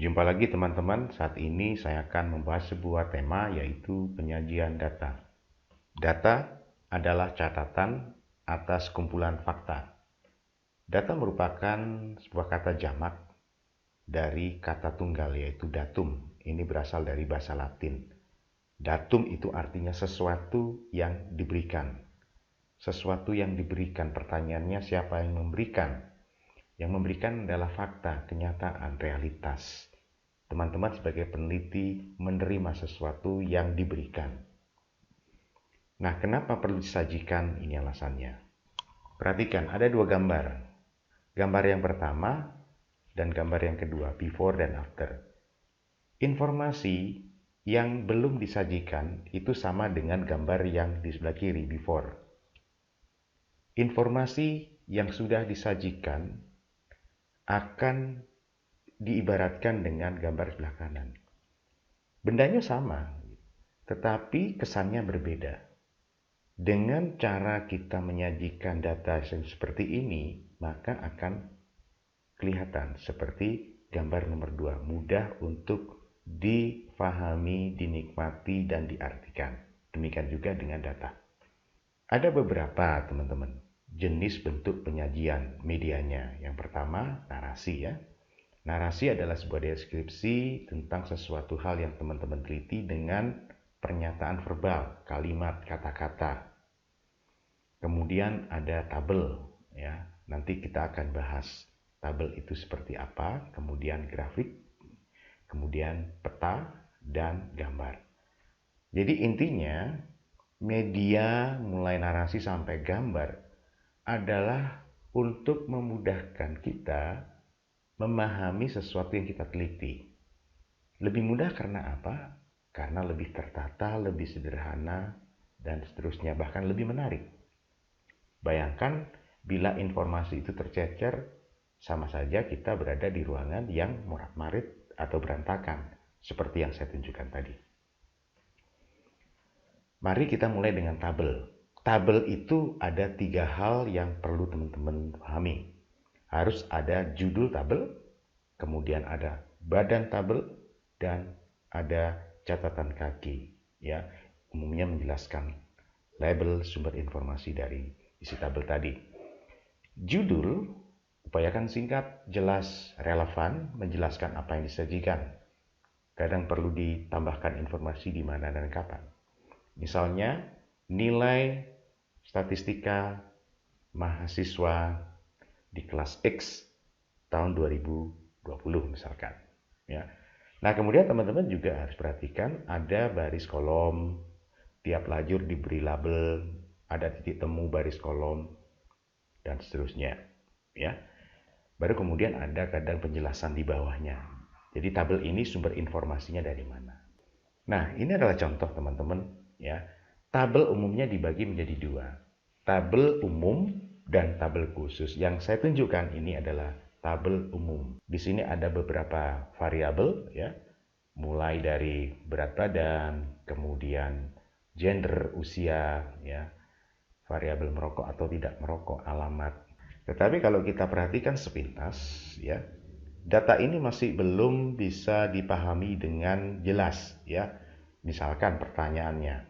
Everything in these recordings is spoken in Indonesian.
Jumpa lagi teman-teman, saat ini saya akan membahas sebuah tema yaitu penyajian data. Data adalah catatan atas kumpulan fakta. Data merupakan sebuah kata jamak dari kata tunggal yaitu datum. Ini berasal dari bahasa Latin. Datum itu artinya sesuatu yang diberikan. Sesuatu yang diberikan, pertanyaannya siapa yang memberikan? Yang memberikan adalah fakta, kenyataan, realitas. Teman-teman sebagai peneliti menerima sesuatu yang diberikan. Nah, kenapa perlu disajikan? Ini alasannya. Perhatikan, ada dua gambar. Gambar yang pertama dan gambar yang kedua, before dan after. Informasi yang belum disajikan itu sama dengan gambar yang di sebelah kiri, before. Informasi yang sudah disajikan akan diibaratkan dengan gambar sebelah kanan. Bendanya sama, tetapi kesannya berbeda. Dengan cara kita menyajikan data seperti ini, maka akan kelihatan seperti gambar nomor 2, mudah untuk difahami, dinikmati, dan diartikan. Demikian juga dengan data. Ada beberapa, teman-teman, jenis bentuk penyajian medianya. Yang pertama, narasi ya. Narasi adalah sebuah deskripsi tentang sesuatu hal yang teman-teman teliti dengan pernyataan verbal, kalimat, kata-kata. Kemudian ada tabel ya. Nanti kita akan bahas tabel itu seperti apa, kemudian grafik, kemudian peta dan gambar. Jadi intinya media mulai narasi sampai gambar adalah untuk memudahkan kita memahami sesuatu yang kita teliti. Lebih mudah karena apa? Karena lebih tertata, lebih sederhana, dan seterusnya, bahkan lebih menarik. Bayangkan bila informasi itu tercecer, sama saja kita berada di ruangan yang morat-marit atau berantakan, seperti yang saya tunjukkan tadi. Mari kita mulai dengan tabel. Tabel itu ada 3 hal yang perlu teman-teman pahami. Harus ada judul tabel, kemudian ada badan tabel, dan ada catatan kaki. Ya, umumnya menjelaskan label sumber informasi dari isi tabel tadi. Judul, upayakan singkat, jelas, relevan, menjelaskan apa yang disajikan. Kadang perlu ditambahkan informasi di mana dan kapan. Misalnya, nilai statistika mahasiswa di kelas X tahun 2020 misalkan. Ya. Nah, kemudian teman-teman juga harus perhatikan ada baris kolom, tiap lajur diberi label, ada titik temu baris kolom, dan seterusnya. Ya. Baru kemudian ada kadang penjelasan di bawahnya. Jadi tabel ini sumber informasinya dari mana. Nah, ini adalah contoh teman-teman. Ya. Tabel umumnya dibagi menjadi 2. Tabel umum dan tabel khusus. Yang saya tunjukkan ini adalah tabel umum. Di sini ada beberapa variabel ya. Mulai dari berat badan, kemudian gender, usia ya, variabel merokok atau tidak merokok, alamat. Tetapi kalau kita perhatikan sepintas ya, data ini masih belum bisa dipahami dengan jelas ya. Misalkan pertanyaannya,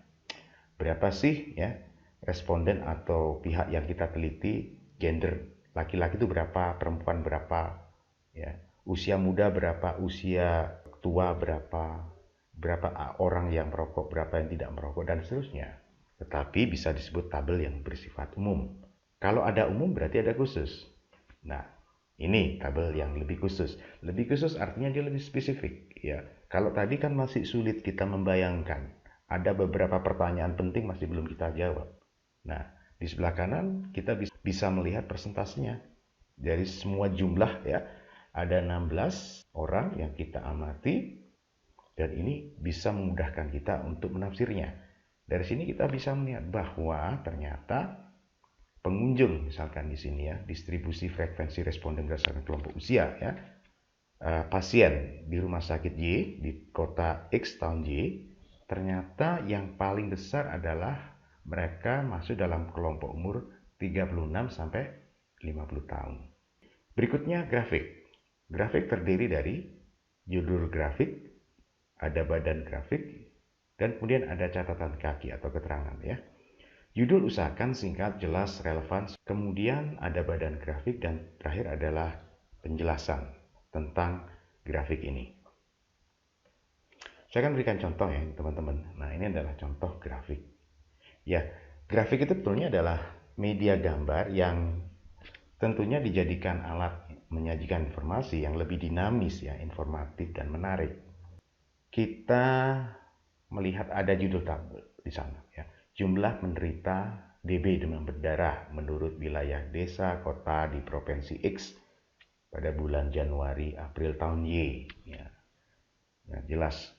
berapa sih ya responden atau pihak yang kita teliti gender, laki-laki itu berapa, perempuan berapa ya, usia muda berapa, usia tua berapa, berapa orang yang merokok, berapa yang tidak merokok, dan seterusnya. Tetapi bisa disebut tabel yang bersifat umum. Kalau ada umum berarti ada khusus. Nah, ini tabel yang lebih khusus. Lebih khusus artinya dia lebih spesifik ya. Kalau tadi kan masih sulit kita membayangkan, ada beberapa pertanyaan penting masih belum kita jawab. Nah, di sebelah kanan kita bisa melihat persentasenya. Dari semua jumlah ya, ada 16 orang yang kita amati, dan ini bisa memudahkan kita untuk menafsirnya. Dari sini kita bisa melihat bahwa ternyata pengunjung, misalkan di sini ya, distribusi frekuensi responden berdasarkan kelompok usia ya. Pasien di rumah sakit Y di kota X tahun Y, ternyata yang paling besar adalah mereka masuk dalam kelompok umur 36 sampai 50 tahun. Berikutnya grafik. Grafik terdiri dari judul grafik, ada badan grafik, dan kemudian ada catatan kaki atau keterangan ya. Judul usahakan singkat, jelas, relevan. Kemudian ada badan grafik dan terakhir adalah penjelasan tentang grafik ini. Saya akan berikan contoh ya teman-teman. Nah, ini adalah contoh grafik. Ya, grafik itu sebetulnya adalah media gambar yang tentunya dijadikan alat menyajikan informasi yang lebih dinamis ya, informatif dan menarik. Kita melihat ada judul tabel di sana ya. Jumlah penderita DB demam berdarah menurut wilayah desa kota di provinsi X pada bulan Januari April tahun Y ya. Nah, jelas.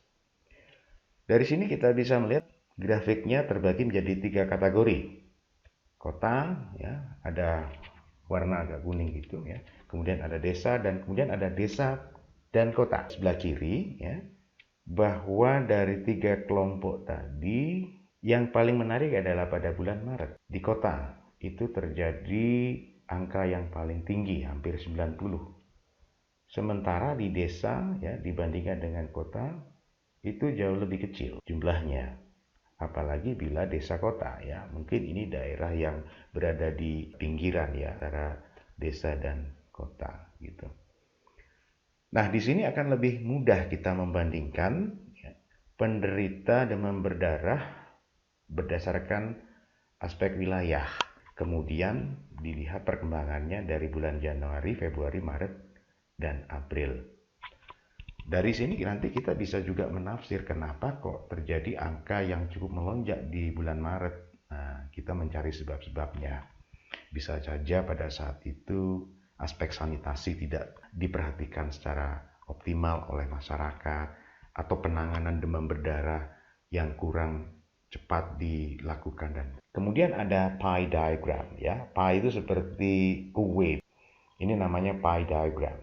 Dari sini kita bisa melihat grafiknya terbagi menjadi 3 kategori. Kota ya, ada warna agak kuning gitu ya. Kemudian ada desa dan kemudian ada desa dan kota. Sebelah kiri ya, bahwa dari 3 kelompok tadi yang paling menarik adalah pada bulan Maret. Di kota itu terjadi angka yang paling tinggi, hampir 90. Sementara di desa ya, dibandingkan dengan kota itu jauh lebih kecil jumlahnya. Apalagi bila desa kota ya, mungkin ini daerah yang berada di pinggiran ya, antara desa dan kota gitu. Nah, di sini akan lebih mudah kita membandingkan ya, penderita demam berdarah berdasarkan aspek wilayah. Kemudian dilihat perkembangannya dari bulan Januari, Februari, Maret, dan April. Dari sini nanti kita bisa juga menafsir kenapa kok terjadi angka yang cukup melonjak di bulan Maret. Nah, kita mencari sebab-sebabnya. Bisa saja pada saat itu aspek sanitasi tidak diperhatikan secara optimal oleh masyarakat atau penanganan demam berdarah yang kurang cepat dilakukan. Dan kemudian ada pie diagram ya. Pie itu seperti kue. Ini namanya pie diagram.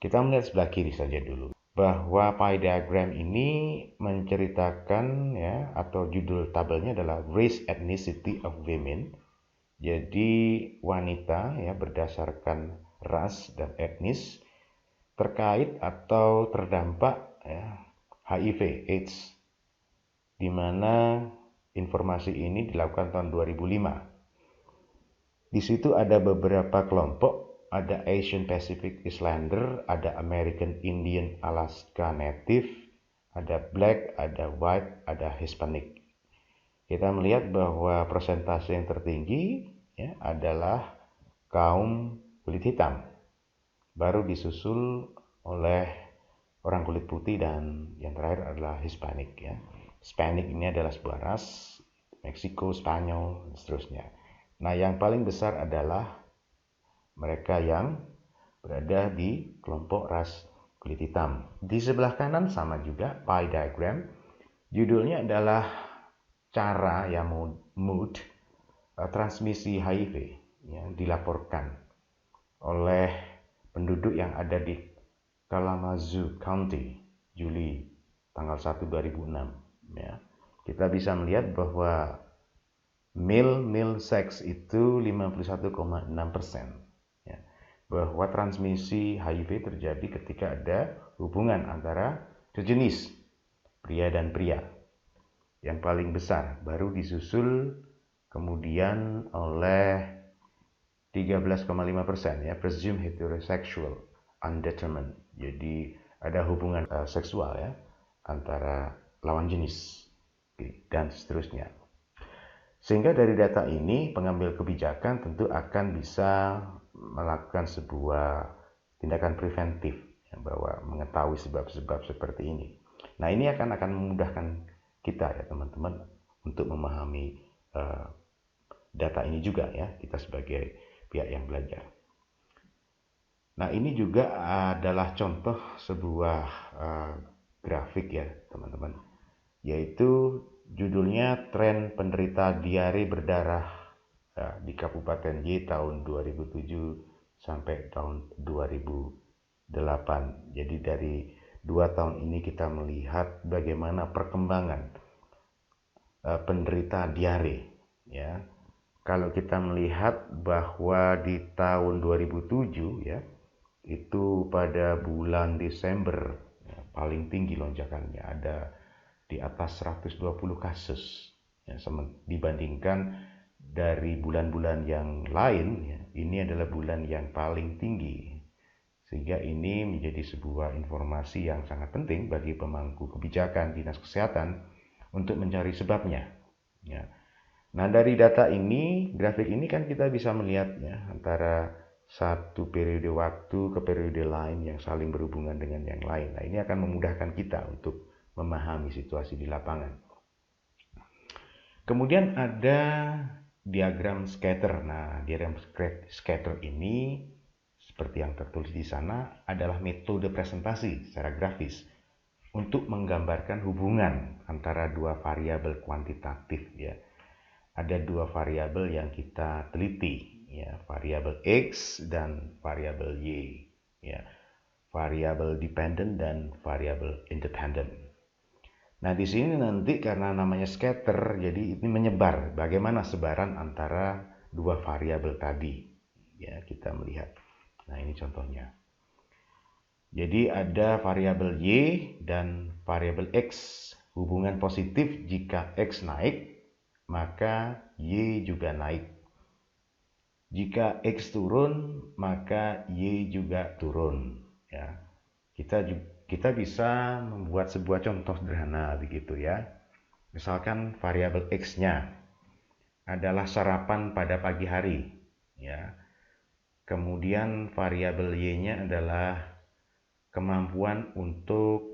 Kita melihat sebelah kiri saja dulu, bahwa pie diagram ini menceritakan ya, atau judul tabelnya adalah Race Ethnicity of Women. Jadi wanita ya berdasarkan ras dan etnis terkait atau terdampak ya, HIV/AIDS, di mana informasi ini dilakukan tahun 2005. Di situ ada beberapa kelompok, ada Asian Pacific Islander, ada American Indian Alaska Native, ada Black, ada White, ada Hispanic. Kita melihat bahwa persentase yang tertinggi ya, adalah kaum kulit hitam, baru disusul oleh orang kulit putih, dan yang terakhir adalah Hispanic ya. Hispanic ini adalah sebuah ras, Meksiko, Spanyol, dan seterusnya. Nah, yang paling besar adalah mereka yang berada di kelompok ras kulit hitam. Di sebelah kanan sama juga pie diagram. Judulnya adalah cara yang mood transmisi HIV yang dilaporkan oleh penduduk yang ada di Kalamazoo County Juli tanggal 1 2006 ya. Kita bisa melihat bahwa male sex itu 51,6% ya, bahwa transmisi HIV terjadi ketika ada hubungan antara sejenis pria dan pria. Yang paling besar, baru disusul kemudian oleh 13,5% ya, presumed heterosexual undetermined. Jadi ada hubungan seksual ya antara lawan jenis dan seterusnya. Sehingga dari data ini pengambil kebijakan tentu akan bisa melakukan sebuah tindakan preventif ya, bahwa mengetahui sebab-sebab seperti ini. Nah, ini akan memudahkan kita ya teman-teman untuk memahami data ini juga ya, kita sebagai pihak yang belajar. Nah, ini juga adalah contoh sebuah grafik ya teman-teman, yaitu judulnya Tren Penderita Diare Berdarah ya, di Kabupaten Y tahun 2007 sampai tahun 2008. Jadi dari 2 tahun ini kita melihat bagaimana perkembangan penderita diare ya. Kalau kita melihat bahwa di tahun 2007 ya, itu pada bulan Desember paling tinggi lonjakannya, ada di atas 120 kasus ya, dibandingkan dari bulan-bulan yang lain ya, ini adalah bulan yang paling tinggi, sehingga ini menjadi sebuah informasi yang sangat penting bagi pemangku kebijakan dinas kesehatan untuk mencari sebabnya ya. Nah, dari data ini, grafik ini kan kita bisa melihat ya, antara satu periode waktu ke periode lain yang saling berhubungan dengan yang lain. Nah, ini akan memudahkan kita untuk memahami situasi di lapangan. Kemudian ada diagram scatter. Nah, diagram scatter ini seperti yang tertulis di sana adalah metode presentasi secara grafis untuk menggambarkan hubungan antara dua variabel kuantitatif ya. Ada dua variabel yang kita teliti ya, variabel X dan variabel Y ya, variabel dependent dan variabel independent. Nah, di sini nanti karena namanya scatter, jadi ini menyebar. Bagaimana sebaran antara dua variabel tadi ya, kita melihat. Nah, ini contohnya. Jadi ada variabel Y dan variabel X. Hubungan positif jika X naik, maka Y juga naik. Jika X turun, maka Y juga turun. Ya, kita bisa membuat sebuah contoh sederhana begitu ya. Misalkan variabel X-nya adalah sarapan pada pagi hari. Ya. Kemudian variabel Y-nya adalah kemampuan untuk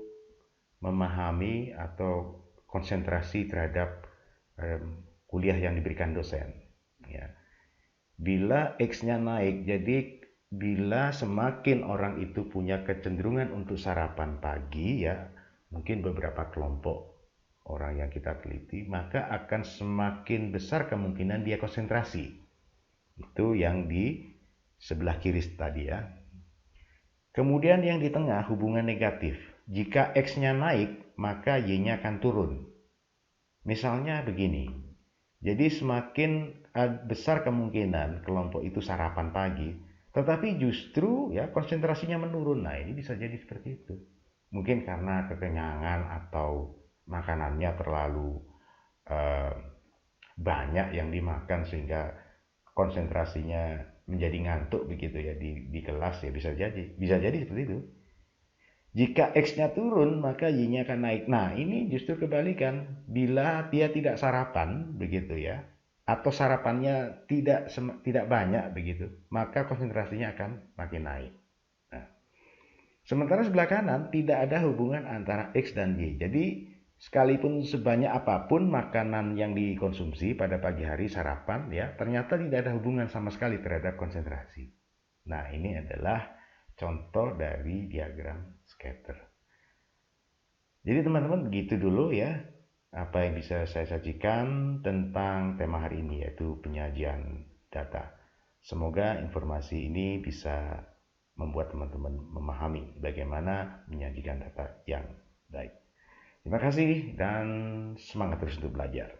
memahami atau konsentrasi terhadap kuliah yang diberikan dosen. Ya. Bila X-nya naik, jadi bila semakin orang itu punya kecenderungan untuk sarapan pagi, ya mungkin beberapa kelompok orang yang kita teliti, maka akan semakin besar kemungkinan dia konsentrasi. Itu yang di sebelah kiri tadi ya. Kemudian yang di tengah hubungan negatif. Jika X-nya naik, maka Y-nya akan turun. Misalnya begini. Jadi semakin besar kemungkinan kelompok itu sarapan pagi, tetapi justru ya konsentrasinya menurun. Nah, ini bisa jadi seperti itu. Mungkin karena kekenyangan atau makanannya terlalu banyak yang dimakan sehingga konsentrasinya menjadi ngantuk begitu ya di kelas ya, bisa jadi seperti itu. Jika X-nya turun, maka Y-nya akan naik. Nah, ini justru kebalikan. Bila dia tidak sarapan begitu ya, atau sarapannya tidak banyak begitu, maka konsentrasinya akan makin naik. Nah, sementara sebelah kanan tidak ada hubungan antara X dan Y. Jadi sekalipun sebanyak apapun makanan yang dikonsumsi pada pagi hari sarapan ya, ternyata tidak ada hubungan sama sekali terhadap konsentrasi. Nah, ini adalah contoh dari diagram scatter. Jadi teman-teman begitu dulu ya apa yang bisa saya sajikan tentang tema hari ini, yaitu penyajian data. Semoga informasi ini bisa membuat teman-teman memahami bagaimana menyajikan data yang baik. Terima kasih dan semangat terus untuk belajar.